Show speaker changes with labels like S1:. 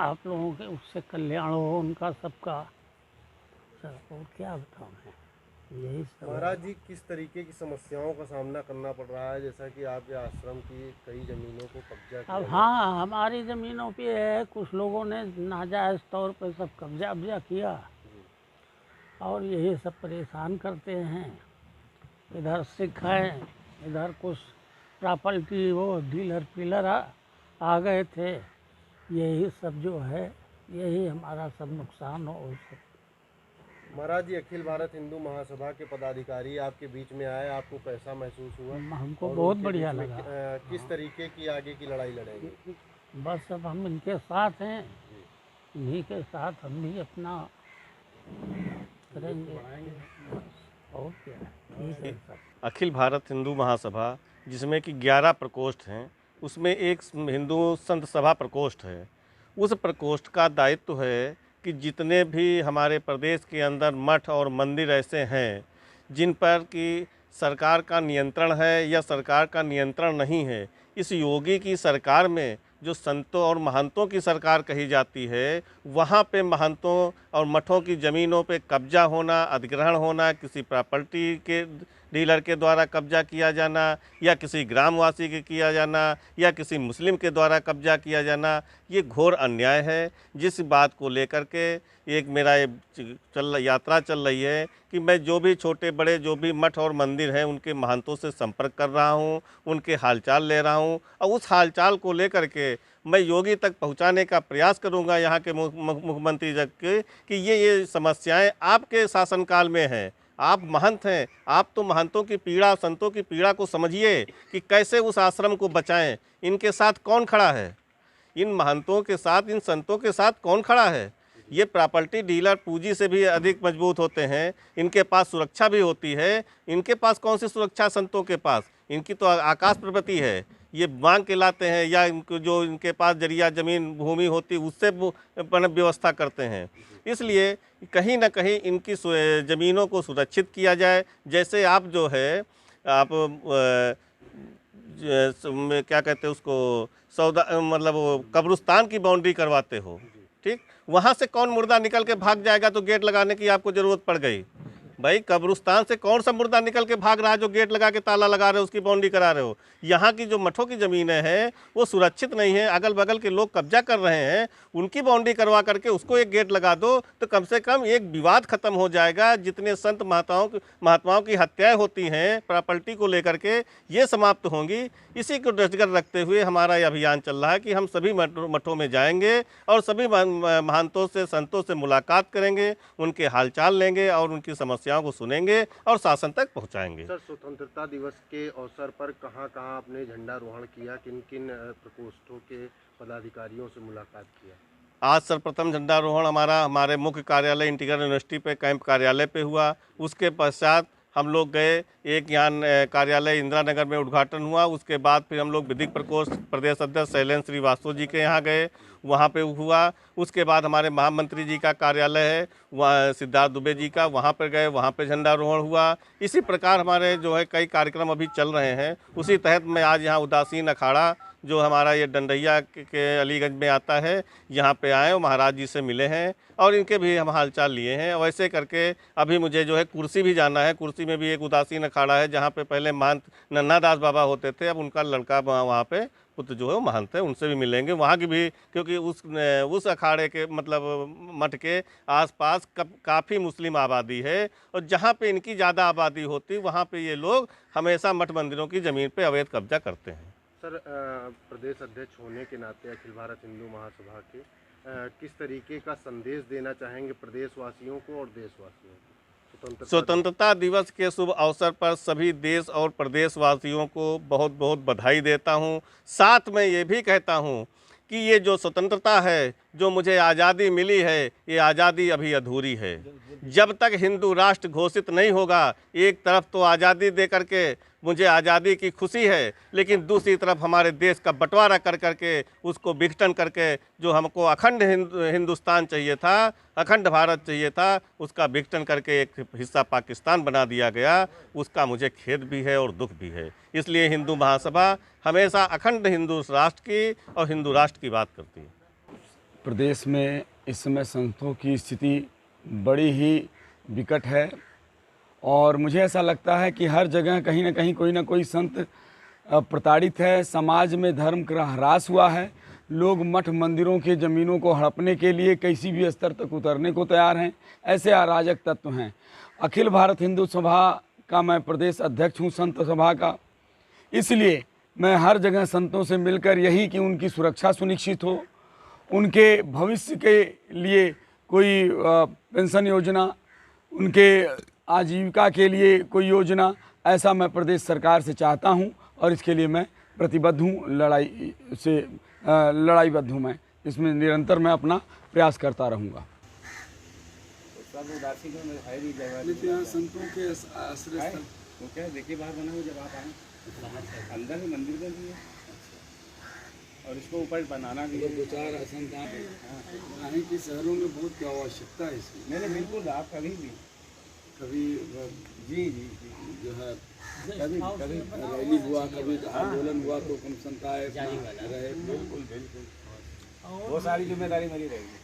S1: आप लोगों के उससे कल्याण हो उनका सबका। सर और क्या बताऊँ मैं, यही सब है।
S2: महाराज जी, किस तरीके की समस्याओं का सामना करना पड़ रहा है? जैसा कि आपके आश्रम की कई ज़मीनों को कब्जा किया
S1: अब
S2: गया।
S1: हाँ, हमारी ज़मीनों पे है, कुछ लोगों ने नाजायज़ तौर पर सब कब्जा वब्जा किया
S2: जी।
S1: और यही सब परेशान करते हैं। इधर सिख हैं, इधर कुछ प्रॉपर्टी वो डीलर पीलर आ गए थे। यही सब जो है, यही हमारा सब नुकसान हो सब।
S2: महाराज जी, अखिल भारत हिंदू महासभा के पदाधिकारी आपके बीच में आए, आपको कैसा महसूस हुआ?
S1: हमको
S2: और
S1: बहुत
S2: उनके
S1: बढ़िया
S2: बीच में
S1: लगा।
S2: किस तरीके की आगे की लड़ाई लड़ेंगे?
S1: बस अब हम इनके साथ हैं,
S2: जी।
S1: इन्हीं के साथ हम भी अपना करेंगे। और क्या, ठीक है सब।
S3: अखिल भारत हिंदू महासभा, जिसमें कि 11 प्रकोष्ठ हैं, उसमें एक हिंदू संत सभा प्रकोष्ठ है। उस प्रकोष्ठ का दायित्व है कि जितने भी हमारे प्रदेश के अंदर मठ और मंदिर ऐसे हैं जिन पर कि सरकार का नियंत्रण है या सरकार का नियंत्रण नहीं है, इस योगी की सरकार में जो संतों और महंतों की सरकार कही जाती है, वहाँ पे महंतों और मठों की ज़मीनों पे कब्जा होना, अधिग्रहण होना, किसी प्रॉपर्टी के डीलर के द्वारा कब्जा किया जाना या किसी ग्रामवासी के किया जाना या किसी मुस्लिम के द्वारा कब्जा किया जाना, ये घोर अन्याय है। जिस बात को लेकर के एक मेरा यात्रा चल रही है कि मैं जो भी छोटे बड़े जो भी मठ और मंदिर हैं उनके महंतों से संपर्क कर रहा हूँ, उनके हालचाल ले रहा हूँ और उस हालचाल को लेकर के मैं योगी तक पहुँचाने का प्रयास करूँगा, यहाँ के मुख्यमंत्री तक के, कि ये समस्याएं आपके शासनकाल में हैं। आप महंत हैं, आप तो महंतों की पीड़ा, संतों की पीड़ा को समझिए कि कैसे उस आश्रम को बचाएं। इनके साथ कौन खड़ा है? इन महंतों के साथ, इन संतों के साथ कौन खड़ा है? ये प्रॉपर्टी डीलर पूंजी से भी अधिक मजबूत होते हैं, इनके पास सुरक्षा भी होती है। इनके पास कौन सी सुरक्षा संतों के पास? इनकी तो आकाश प्रवृत्ति है, ये मांग के लाते हैं या इनको जो इनके पास जरिया ज़मीन भूमि होती उससे व्यवस्था करते हैं। इसलिए कहीं ना कहीं इनकी ज़मीनों को सुरक्षित किया जाए। जैसे आप जो है आप क्या कहते हैं उसको, सौदा मतलब वो कब्रिस्तान की बाउंड्री करवाते हो, ठीक, वहाँ से कौन मुर्दा निकल के भाग जाएगा तो गेट लगाने की आपको ज़रूरत पड़ गई। भाई कब्रिस्तान से कौन सा मुर्दा निकल के भाग रहा है जो गेट लगा के ताला लगा रहे हो, उसकी बाउंड्री करा रहे हो। यहाँ की जो मठों की ज़मीनें हैं वो सुरक्षित नहीं है, अगल बगल के लोग कब्जा कर रहे हैं, उनकी बाउंड्री करवा करके उसको एक गेट लगा दो तो कम से कम एक विवाद खत्म हो जाएगा। जितने संत महात्माओं की हत्याएं होती हैं प्रॉपर्टी को लेकर के, ये समाप्त होंगी। इसी को दृष्टिगत रखते हुए हमारा ये अभियान चल रहा है कि हम सभी मठों में जाएंगे और सभी महंतों से, संतों से मुलाकात करेंगे, उनके हालचाल लेंगे और उनकी समस्याओं को सुनेंगे और शासन तक पहुंचाएंगे।
S2: सर, स्वतंत्रता दिवस के अवसर पर कहाँ कहाँ आपने झंडारोहण किया, किन किन प्रकोष्ठों के पदाधिकारियों से मुलाकात किया?
S3: आज सर्वप्रथम झंडारोहण हमारे मुख्य कार्यालय इंटीग्रल यूनिवर्सिटी पे कैंप कार्यालय पे हुआ। उसके पश्चात हम लोग गए, एक यहाँ कार्यालय इंदिरा नगर में उद्घाटन हुआ। उसके बाद फिर हम लोग विधिक प्रकोष्ठ प्रदेश अध्यक्ष शैलेंद्र श्रीवास्तव जी के यहाँ गए, वहाँ पे हुआ। उसके बाद हमारे महामंत्री जी का कार्यालय है वहाँ सिद्धार्थ दुबे जी का, वहाँ पर गए, वहाँ पे झंडारोहण हुआ। इसी प्रकार हमारे जो है कई कार्यक्रम अभी चल रहे हैं। उसी तहत मैं आज यहाँ उदासीन अखाड़ा जो हमारा ये डंडैया के अलीगंज में आता है, यहाँ पे आए और महाराज जी से मिले हैं और इनके भी हम हालचाल लिए हैं। वैसे करके अभी मुझे जो है कुर्सी भी जाना है। कुर्सी में भी एक उदासीन अखाड़ा है जहाँ पे पहले महंत नन्ना दास बाबा होते थे, अब उनका लड़का वहाँ पे पुत्र जो है वो महंत है, उनसे भी मिलेंगे। वहाँ की भी, क्योंकि उस अखाड़े के मतलब मठ के आसपास काफ़ी मुस्लिम आबादी है और जहाँ पे इनकी ज़्यादा आबादी होती वहाँ पे ये लोग हमेशा मठ मंदिरों की ज़मीन पे अवैध कब्जा करते हैं।
S2: सर, प्रदेश अध्यक्ष होने के नाते अखिल भारत हिंदू महासभा के किस तरीके का संदेश देना चाहेंगे प्रदेशवासियों को और देशवासियों को?
S3: स्वतंत्रता दिवस के शुभ अवसर पर सभी देश और प्रदेशवासियों को बहुत बहुत बधाई देता हूं। साथ में ये भी कहता हूं कि ये जो स्वतंत्रता है, जो मुझे आज़ादी मिली है, ये आज़ादी अभी अधूरी है। जब तक हिंदू राष्ट्र घोषित नहीं होगा, एक तरफ तो आज़ादी दे करके मुझे आज़ादी की खुशी है, लेकिन दूसरी तरफ हमारे देश का बंटवारा कर करके उसको विघटन करके जो हमको अखंड हिंदुस्तान चाहिए था, अखंड भारत चाहिए था, उसका विघटन करके एक हिस्सा पाकिस्तान बना दिया गया। उसका मुझे खेद भी है और दुख भी है। इसलिए हिंदू महासभा हमेशा अखंड हिंदू राष्ट्र की और हिंदू राष्ट्र की बात करती है।
S4: प्रदेश में इस समय संतों की स्थिति बड़ी ही विकट है और मुझे ऐसा लगता है कि हर जगह कहीं ना कोई संत प्रताड़ित है। समाज में धर्म का ह्रास हुआ है। लोग मठ मंदिरों के ज़मीनों को हड़पने के लिए किसी भी स्तर तक उतरने को तैयार हैं। ऐसे अराजक तत्व हैं। अखिल भारत हिंदू सभा का मैं प्रदेश अध्यक्ष हूँ, संत सभा का। इसलिए मैं हर जगह संतों से मिलकर यही कि उनकी सुरक्षा सुनिश्चित हो, उनके भविष्य के लिए कोई पेंशन योजना, उनके आजीविका के लिए कोई योजना, ऐसा मैं प्रदेश सरकार से चाहता हूं और इसके लिए मैं प्रतिबद्ध हूं। लड़ाईबद्ध हूं। मैं इसमें निरंतर मैं अपना प्रयास करता रहूँगा। संतों के आश्रय स्थल
S5: वो क्या देखिए बाहर बना हुआ, जब आप आए अंदर में मंदिर बन रही है और इसको ऊपर बनाना भी है।
S4: 2-4 आसन की शहरों में बहुत आवश्यकता है इसकी।
S5: मैंने बिल्कुल, आप कभी भी
S4: कभी
S5: जी जी जी
S4: जो है
S5: कभी कभी
S4: रैली हुआ, कभी आंदोलन हुआ तो कम संताए रहे।
S5: बिल्कुल बिल्कुल वो सारी जिम्मेदारी मेरी रहेगी।